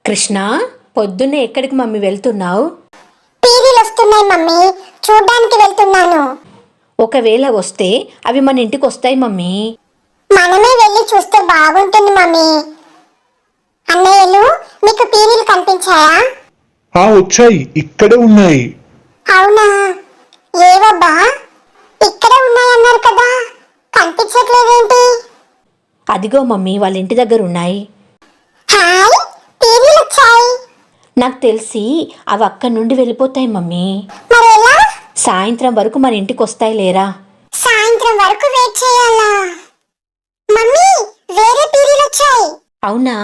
కృష్ణ, పొద్దున్నే ఎక్కడికి మమ్మీ వెళ్తున్నావు? పీరీలు వస్తున్నాయి మమ్మీ, చూడ్డానికి వెళ్తున్నాను. ఒకవేళ వస్తే అవి మన ఇంటికి వస్తాయి మమ్మీ. మనమే వెళ్ళి చూస్తే బాగుంటుంది మమ్మీ. అన్నయ్యలు, మీకు పీరీలు కనిపించాయా? వచ్చాయి, ఇక్కడే ఉన్నాయి. అవునా? ఏవబ్బా, ఇక్కడే ఉన్నాయన్నారు కదా, కనిపించట్లేదేంటి? అదిగో మమ్మీ, వాళ్ళ ఇంటి దగ్గర ఉన్నాయి. హాయ్, పీరీలు వచ్చాయి. నాకు తెలిసి అవి అక్కడి నుండి వెళ్ళిపోతాయి మమ్మీ. మరి ఎలా? సాయంత్రం వరకు మన ఇంటికి వస్తాయి లేరా. సాయంత్రం వరకు వెయిట్ చేయాలా? మమ్మీ, వేరే పీరీలు వచ్చాయి. అవునా?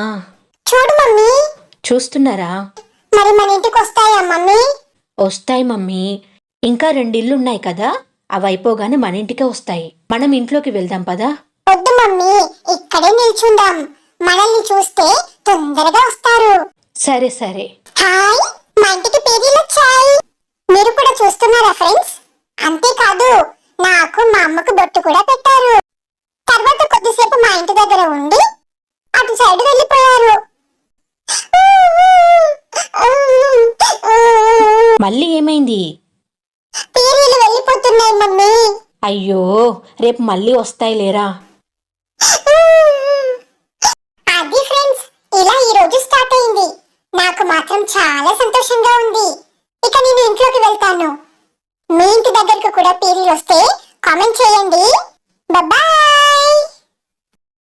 చూడు మమ్మీ. చూస్తున్నారా? మరి మన ఇంటికి వస్తాయా మమ్మీ? వస్తాయి మమ్మీ. ఇంకా 2 ఇళ్ళున్నాయి కదా, అవి అయిపోగానే మన ఇంటికే వస్తాయి. మనం ఇంట్లోకి వెళ్దాం పదా. వద్దు మమ్మీ, ఇక్కడే నిల్చుందాం. మనల్ని చూస్తే తొందరగా వస్తారు. సరే సరే. హాయ్, మా ఇంటికి పీరీలు వచ్చాయి. మీరు కూడా చూస్తున్నారా ఫ్రెండ్స్? అంతేకాదు, నాకు మా అమ్మకు బొట్టు కూడా పెట్టారు. తర్వాత కొద్దిసేపు మా ఇంటి దగ్గర ఉండి అటు సైడ్ వెళ్ళిపోయారు. మళ్ళీ ఏమైంది? పీరీలు వెళ్ళిపోతున్నాయి మమ్మీ. అయ్యో, రేపు మళ్ళీ వస్తాయి లేరా. అది ఫ్రెండ్స్, ఇలా ఈ రోజు స్టార్ట్ అయింది. నాకు మాత్రం చాలా సంతోషంగా ఉంది. ఇక నేను ఇంట్లోకి వెళ్తాను. మీ ఇంటి దగ్గరకు కూడా పీరీలు వస్తే కామెంట్ చేయండి. బాయ్.